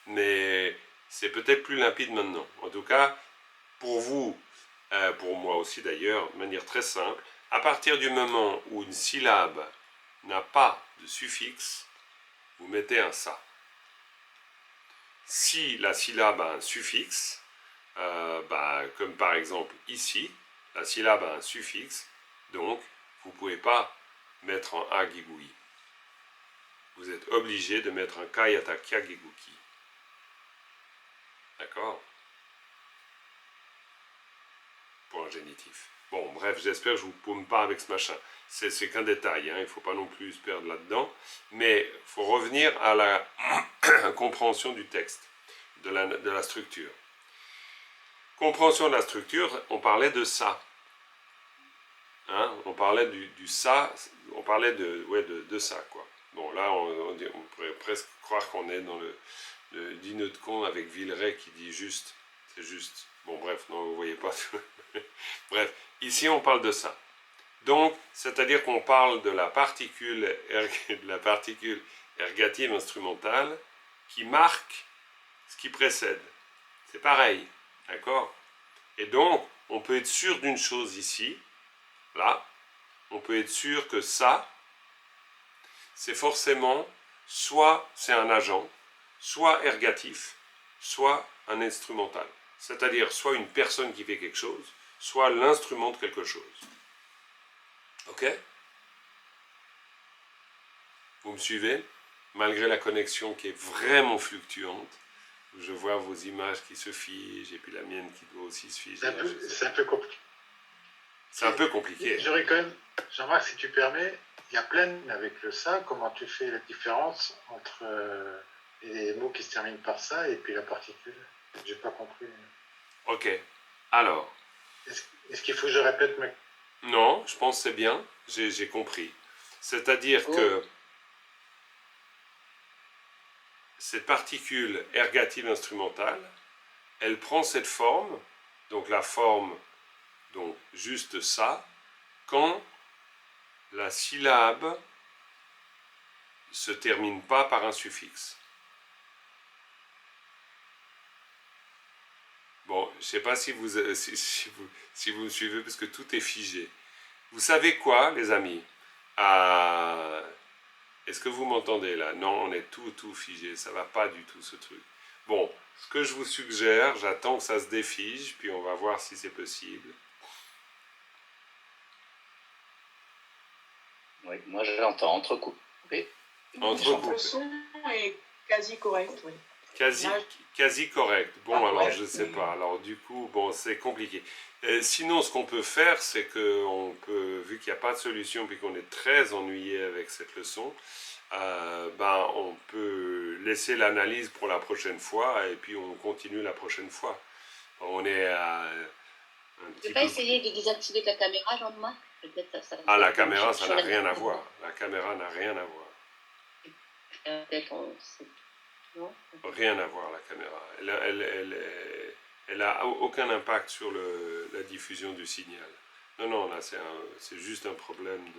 mais c'est peut-être plus limpide maintenant. En tout cas, pour vous, pour moi aussi d'ailleurs, de manière très simple, à partir du moment où une syllabe n'a pas de suffixe, vous mettez un sa. Si la syllabe a un suffixe, comme par exemple ici, la syllabe a un suffixe, donc vous ne pouvez pas mettre un A Gigui. Vous êtes obligé de mettre un Kayata Kya Giguki. D'accord? Pour un génitif. Bon, bref, j'espère que je ne vous paume pas avec ce machin. C'est qu'un détail, hein, il ne faut pas non plus se perdre là-dedans. Mais il faut revenir à la compréhension du texte, de la structure. Compréhension de la structure, on parlait de ça. Hein, on parlait du ça, on parlait de ça, quoi. Bon, là, on pourrait presque croire qu'on est dans le dîner de con avec Villeray qui dit juste, c'est juste. Bon, bref, non, vous voyez pas. Bref, ici, on parle de ça. Donc, c'est-à-dire qu'on parle de la particule ergative instrumentale qui marque ce qui précède. C'est pareil, d'accord? Et donc, on peut être sûr d'une chose ici, là, on peut être sûr que ça, c'est forcément, soit c'est un agent, soit ergatif, soit un instrumental. C'est-à-dire soit une personne qui fait quelque chose, soit l'instrument de quelque chose. Ok? Vous me suivez? Malgré la connexion qui est vraiment fluctuante, je vois vos images qui se figent, et puis la mienne qui doit aussi se figer. C'est un peu compliqué. C'est un peu compliqué. J'aurais quand même, Jean-Marc, si tu permets, il y a plein avec le ça, comment tu fais la différence entre les mots qui se terminent par ça et puis la particule? J'ai pas compris. Ok, alors. Est-ce qu'il faut que je répète Non, je pense que c'est bien, j'ai compris. C'est-à-dire que cette particule ergative instrumentale, elle prend cette forme, donc la forme, donc juste ça, quand la syllabe se termine pas par un suffixe. je sais pas si si vous me suivez parce que tout est figé. Vous savez quoi, les amis? Est-ce que vous m'entendez là? Non, on est tout figé. Ça va pas du tout ce truc. Bon, ce que je vous suggère, j'attends que ça se défige, puis on va voir si c'est possible. Oui, moi je l'entends entrecoupé. Le son est quasi correct, oui. Quasi correct. Bon, Ah, alors ouais. je sais pas. Alors du coup, bon, c'est compliqué. Sinon, ce qu'on peut faire, c'est que on peut, vu qu'il n'y a pas de solution, puis qu'on est très ennuyé avec cette leçon, ben, on peut laisser l'analyse pour la prochaine fois, et puis on continue la prochaine fois. On est à un Tu petit peux pas peu... essayer de désactiver ta caméra, Jean-Marc? Peut-être ça. Ah, la caméra, ça n'a rien à voir. La caméra n'a rien à voir. Peut-être non? Rien à voir, la caméra. Elle a aucun impact sur la diffusion du signal. Non, non, là, c'est juste un problème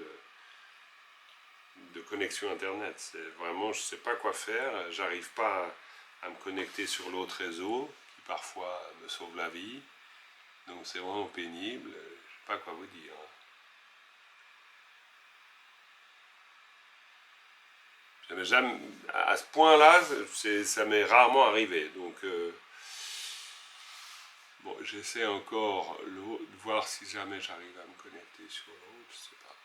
de connexion Internet. C'est vraiment, je ne sais pas quoi faire. J'arrive pas à me connecter sur l'autre réseau, qui parfois me sauve la vie. Donc c'est vraiment pénible. Je ne sais pas quoi vous dire. Jamais, à ce point-là, ça m'est rarement arrivé. Donc, bon, j'essaie encore de voir si jamais j'arrive à me connecter sur l'autre. Je sais pas.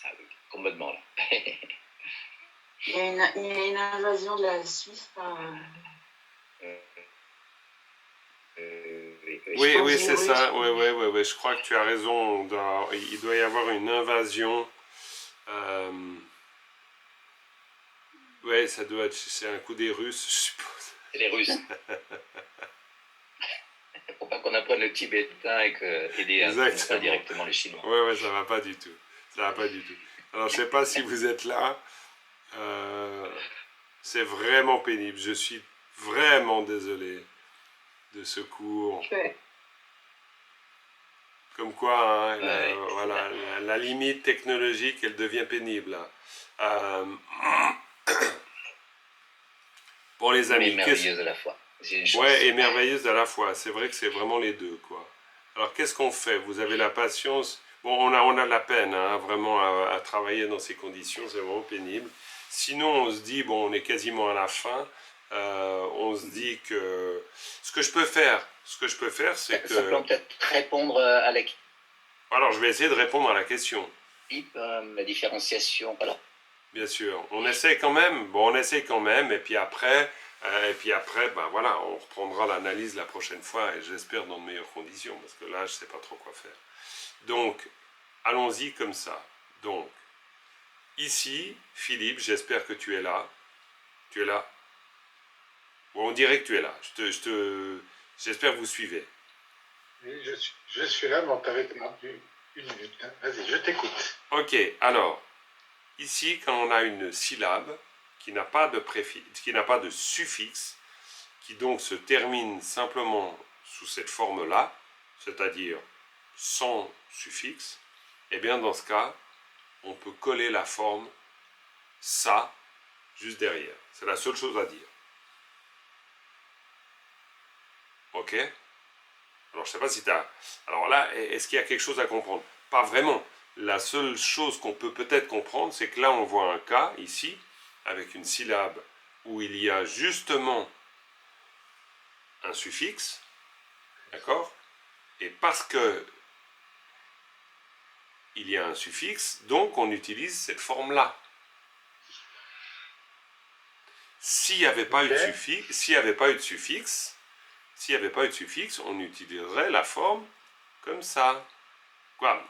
Ah oui, complètement là. Il y a une invasion de la Suisse par... Oui, c'est ça. Oui, je crois que tu as raison. Il doit y avoir une invasion. Oui, ça doit être. C'est un coup des Russes, je suppose. C'est les Russes. Pour pas qu'on apprenne le tibétain et aider ça directement les Chinois. Oui, ça va pas du tout. Ça va pas du tout. Alors, je sais pas si vous êtes là. C'est vraiment pénible. Je suis vraiment désolé de ce cours. Ouais. Comme quoi, hein, voilà, la limite technologique, elle devient pénible. Bon, les amis. Mais merveilleuse à la fois. Ouais, et merveilleuse à la fois. C'est vrai que c'est vraiment les deux, quoi. Alors, qu'est-ce qu'on fait? Vous avez la patience? Bon, on a de la peine, hein, vraiment, à travailler dans ces conditions. C'est vraiment pénible. Sinon, on se dit, bon, on est quasiment à la fin. On se dit que ce que je peux faire, c'est que... Simplement peut-être répondre à la... Alors, je vais essayer de répondre à la question. La différenciation, voilà. Bien sûr, on essaie quand même, et puis après, ben voilà, on reprendra l'analyse la prochaine fois, et j'espère dans de meilleures conditions, parce que là, je ne sais pas trop quoi faire. Donc, allons-y comme ça. Donc, ici, Philippe, j'espère que tu es là. Tu es là? Bon, on dirait que tu es là. J'espère que vous suivez. Oui, je suis là, mais t'avais perdu une minute. Hein. Vas-y, je t'écoute. Ok, alors, ici, quand on a une syllabe qui n'a pas de préfixe, qui n'a pas de suffixe, qui donc se termine simplement sous cette forme-là, c'est-à-dire sans suffixe, eh bien dans ce cas, on peut coller la forme ça juste derrière. C'est la seule chose à dire. Ok? Alors je sais pas si tu as... Alors là, est-ce qu'il y a quelque chose à comprendre? Pas vraiment. La seule chose qu'on peut peut-être comprendre, c'est que là on voit un cas ici, avec une syllabe où il y a justement un suffixe, d'accord? Et parce que il y a un suffixe, donc on utilise cette forme-là. S'il n'y avait pas eu de suffixe, on utiliserait la forme comme ça. Quoi?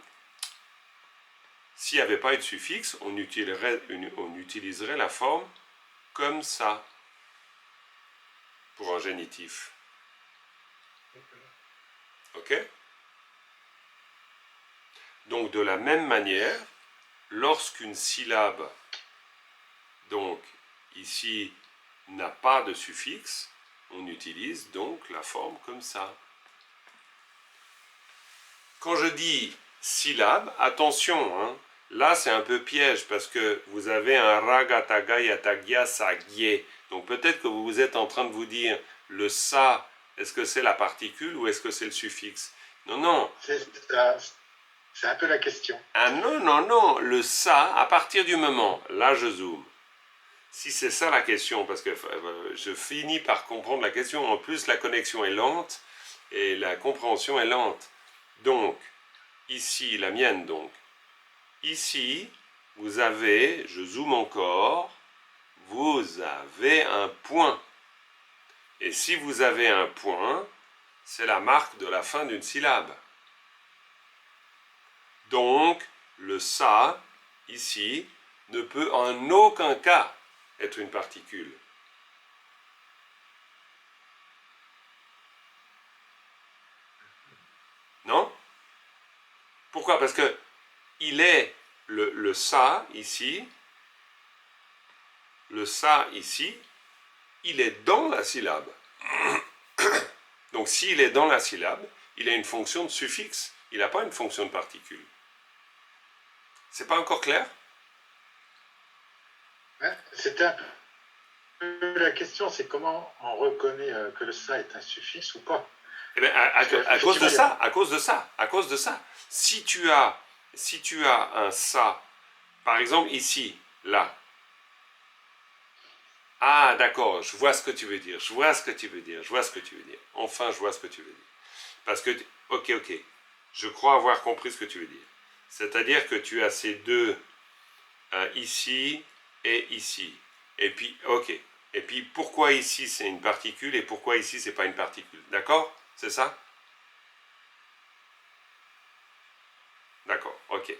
S'il n'y avait pas eu de suffixe, on utiliserait la forme comme ça pour un génitif. Ok? Donc de la même manière, lorsqu'une syllabe, donc ici, n'a pas de suffixe, on utilise donc la forme comme ça. Quand je dis syllabe, attention, hein, là c'est un peu piège parce que vous avez un ragataga yatagya sagye. Donc peut-être que vous êtes en train de vous dire le sa, est-ce que c'est la particule ou est-ce que c'est le suffixe? Non, non. C'est un peu la question. Ah non, non, non, le ça, à partir du moment, là je zoome. Si c'est ça la question, parce que je finis par comprendre la question, en plus la connexion est lente et la compréhension est lente. Donc, ici, la mienne donc, ici, vous avez, je zoome encore, vous avez un point. Et si vous avez un point, c'est la marque de la fin d'une syllabe. Donc, le ça, ici, ne peut en aucun cas être une particule. Non? Pourquoi? Parce que il est le ça ici, le ça ici, il est dans la syllabe. Donc s'il est dans la syllabe, il a une fonction de suffixe, il n'a pas une fonction de particule. C'est pas encore clair? C'était un peu la question, c'est comment on reconnaît que le ça est un suffixe ou pas? Eh bien, à cause de ça. Si tu as un ça, par exemple ici, là. Ah, d'accord, je vois ce que tu veux dire, Enfin, je vois ce que tu veux dire. Parce que, ok, je crois avoir compris ce que tu veux dire. C'est-à-dire que tu as ces deux ici et ici. Et puis, ok. Et puis, pourquoi ici c'est une particule et pourquoi ici c'est pas une particule? D'accord? C'est ça? D'accord, ok.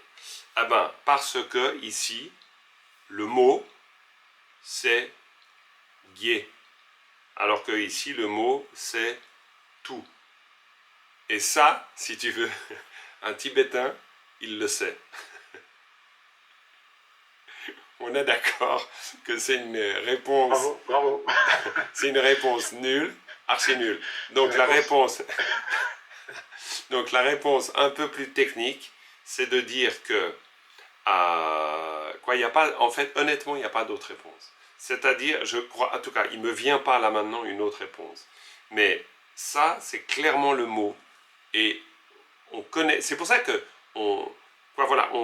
Ah ben, parce que ici, le mot, c'est gué. Alors que ici, le mot, c'est tout. Et ça, si tu veux, un Tibétain, il le sait. On est d'accord que c'est une réponse... Bravo, bravo. C'est une réponse nulle, archi nulle. Donc la réponse un peu plus technique, c'est de dire que il y a pas, en fait, honnêtement, il n'y a pas d'autre réponse. C'est-à-dire, je crois, en tout cas, il ne me vient pas là maintenant une autre réponse. Mais ça, c'est clairement le mot. Et on connaît, c'est pour ça que on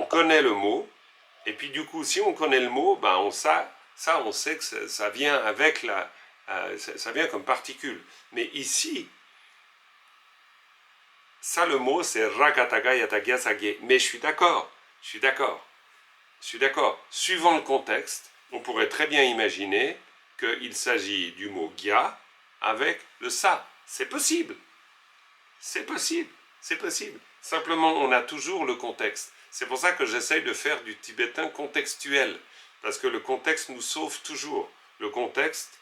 connaît le mot. Et puis du coup, si on connaît le mot, ben on sait que ça vient avec ça vient comme particule. Mais ici, ça le mot c'est rakataga yatagya sagye. Mais je suis d'accord. Suivant le contexte, on pourrait très bien imaginer qu'il s'agit du mot gya avec le sa. C'est possible. Simplement, on a toujours le contexte. C'est pour ça que j'essaye de faire du tibétain contextuel, parce que le contexte nous sauve toujours. Le contexte,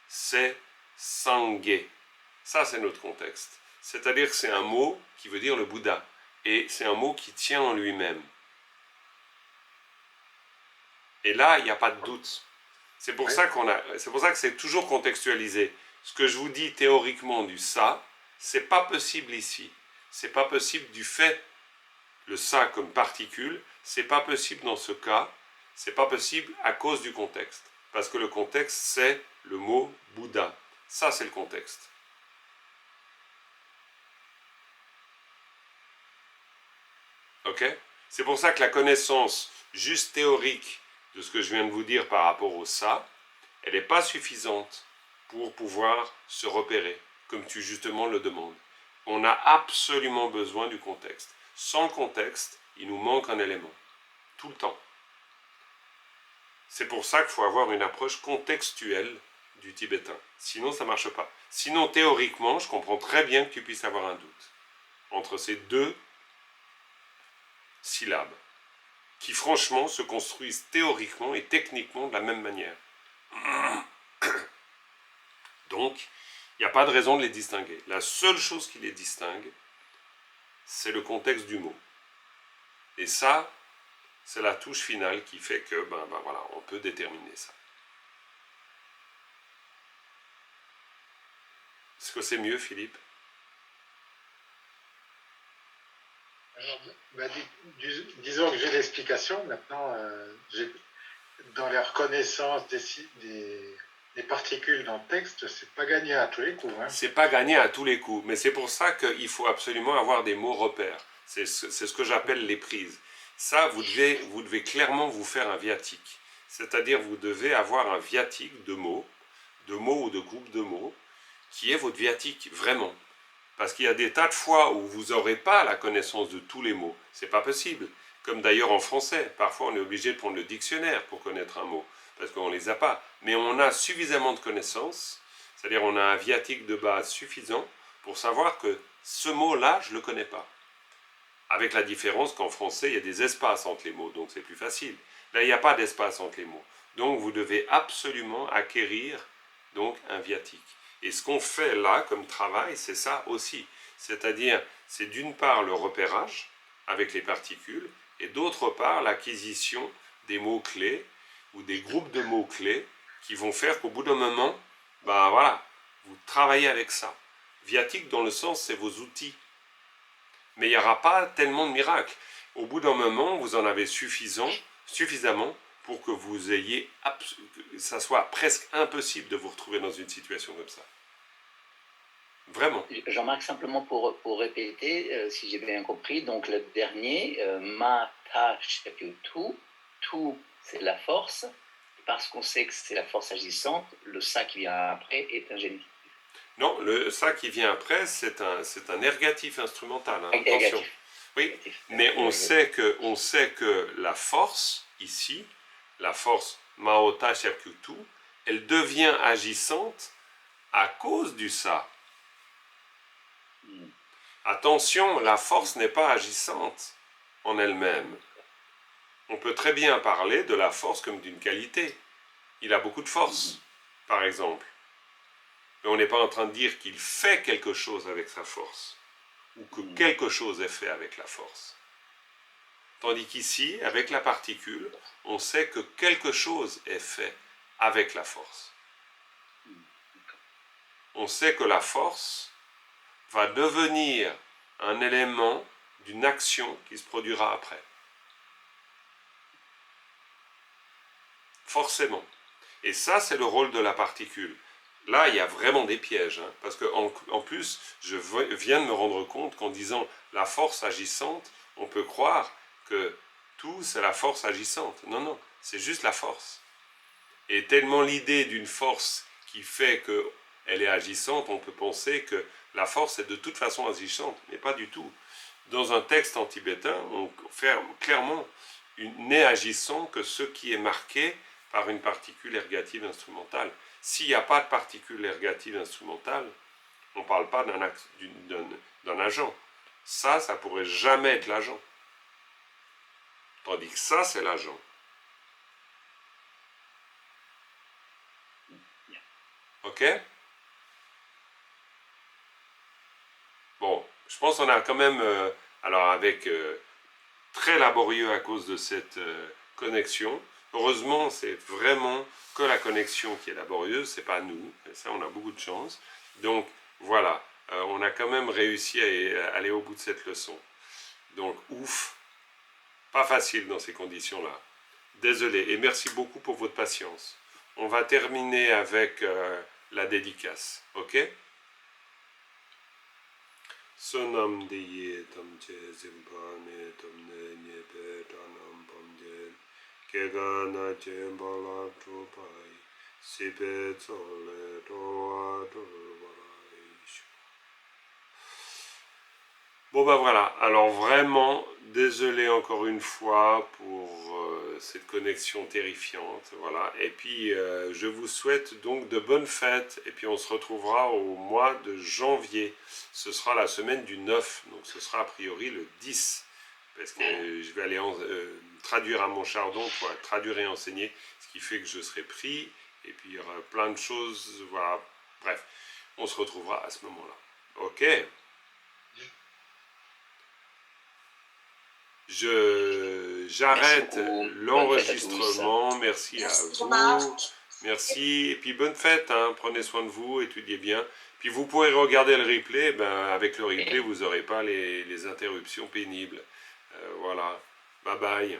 c'est sangye. Ça, c'est notre contexte. C'est-à-dire que c'est un mot qui veut dire le Bouddha, et c'est un mot qui tient en lui-même. Et là, il n'y a pas de doute. C'est pour ça que c'est toujours contextualisé. Ce que je vous dis théoriquement du ça, c'est pas possible ici. C'est pas possible du fait, le ça comme particule, c'est pas possible dans ce cas, c'est pas possible à cause du contexte. Parce que le contexte, c'est le mot Bouddha. Ça, c'est le contexte. Ok? C'est pour ça que la connaissance juste théorique de ce que je viens de vous dire par rapport au ça, elle n'est pas suffisante pour pouvoir se repérer, comme tu justement le demandes. On a absolument besoin du contexte. Sans le contexte, il nous manque un élément. Tout le temps. C'est pour ça qu'il faut avoir une approche contextuelle du tibétain. Sinon, ça ne marche pas. Sinon, théoriquement, je comprends très bien que tu puisses avoir un doute entre ces deux syllabes, qui franchement se construisent théoriquement et techniquement de la même manière. Donc, il n'y a pas de raison de les distinguer. La seule chose qui les distingue, c'est le contexte du mot. Et ça, c'est la touche finale qui fait que, voilà, on peut déterminer ça. Est-ce que c'est mieux, Philippe? Alors, disons que j'ai l'explication. Maintenant, dans la reconnaissance des particules dans le texte, c'est pas gagné à tous les coups. Hein. C'est pas gagné à tous les coups, mais c'est pour ça qu'il faut absolument avoir des mots repères. C'est ce que j'appelle les prises. Ça, vous devez clairement vous faire un viatique. C'est-à-dire, vous devez avoir un viatique de mots ou de groupes de mots, qui est votre viatique, vraiment. Parce qu'il y a des tas de fois où vous n'aurez pas la connaissance de tous les mots. C'est pas possible. Comme d'ailleurs en français, parfois on est obligé de prendre le dictionnaire pour connaître un mot, parce qu'on ne les a pas. Mais on a suffisamment de connaissances, c'est-à-dire on a un viatique de base suffisant pour savoir que ce mot-là, je ne le connais pas. Avec la différence qu'en français, il y a des espaces entre les mots, donc c'est plus facile. Là, il n'y a pas d'espace entre les mots. Donc vous devez absolument acquérir donc, un viatique. Et ce qu'on fait là comme travail, c'est ça aussi. C'est-à-dire, c'est d'une part le repérage avec les particules, et d'autre part l'acquisition des mots-clés ou des groupes de mots-clés qui vont faire qu'au bout d'un moment, voilà, vous travaillez avec ça. Viatique dans le sens, c'est vos outils. Mais il n'y aura pas tellement de miracles. Au bout d'un moment, vous en avez suffisamment pour que vous ayez, que ça soit presque impossible de vous retrouver dans une situation comme ça. Vraiment. Jean-Marc, simplement pour répéter, si j'ai bien compris, donc le dernier, ma, ta, shaku, tout, c'est la force. Parce qu'on sait que c'est la force agissante, le ça qui vient après est un génitif. Non, ça qui vient après, c'est un ergatif instrumental. Hein, attention. Ergatif. Oui, Ergatif. mais on sait que la force, ici, la force Maota Shakutu, elle devient agissante à cause du ça. Attention, la force n'est pas agissante en elle-même. On peut très bien parler de la force comme d'une qualité. Il a beaucoup de force, par exemple. Mais on n'est pas en train de dire qu'il fait quelque chose avec sa force, ou que quelque chose est fait avec la force. Tandis qu'ici, avec la particule, on sait que quelque chose est fait avec la force. On sait que la force va devenir un élément d'une action qui se produira après. Forcément. Et ça, c'est le rôle de la particule. Là, il y a vraiment des pièges, hein, parce qu'en plus, je viens de me rendre compte qu'en disant la force agissante, on peut croire que tout, c'est la force agissante. Non, non, c'est juste la force. Et tellement l'idée d'une force qui fait qu'elle est agissante, on peut penser que la force est de toute façon agissante, mais pas du tout. Dans un texte en tibétain, on fait clairement n'est agissant que ce qui est marqué par une particule ergative instrumentale. S'il n'y a pas de particule ergative instrumentale, on ne parle pas d'un agent. Ça pourrait jamais être l'agent. Tandis que ça, c'est l'agent. Ok? Bon, je pense qu'on a quand même, alors avec très laborieux à cause de cette connexion. Heureusement, c'est vraiment que la connexion qui est laborieuse, c'est pas nous. Et ça, on a beaucoup de chance. Donc voilà, on a quand même réussi à aller au bout de cette leçon. Donc ouf, pas facile dans ces conditions-là. Désolé et merci beaucoup pour votre patience. On va terminer avec la dédicace, ok? Sonam diye tamche zimpane tamne nyepe tanam pamjen kegana chembala trupai sipe tsole toa turvaraishu. Bon voilà, alors vraiment, désolé encore une fois pour cette connexion terrifiante, voilà. Et puis, je vous souhaite donc de bonnes fêtes, et puis on se retrouvera au mois de janvier. Ce sera la semaine du 9, donc ce sera a priori le 10, parce que je vais aller traduire à Montchardon pour traduire et enseigner, ce qui fait que je serai pris, et puis il y aura plein de choses, voilà. Bref, on se retrouvera à ce moment-là. Ok? J'arrête beaucoup. l'enregistrement. Merci à Merci, vous. Marc. Merci. Et puis bonne fête. Hein. Prenez soin de vous, étudiez bien. Puis vous pourrez regarder le replay. Ben, avec le replay, vous n'aurez pas les interruptions pénibles. Voilà. Bye bye.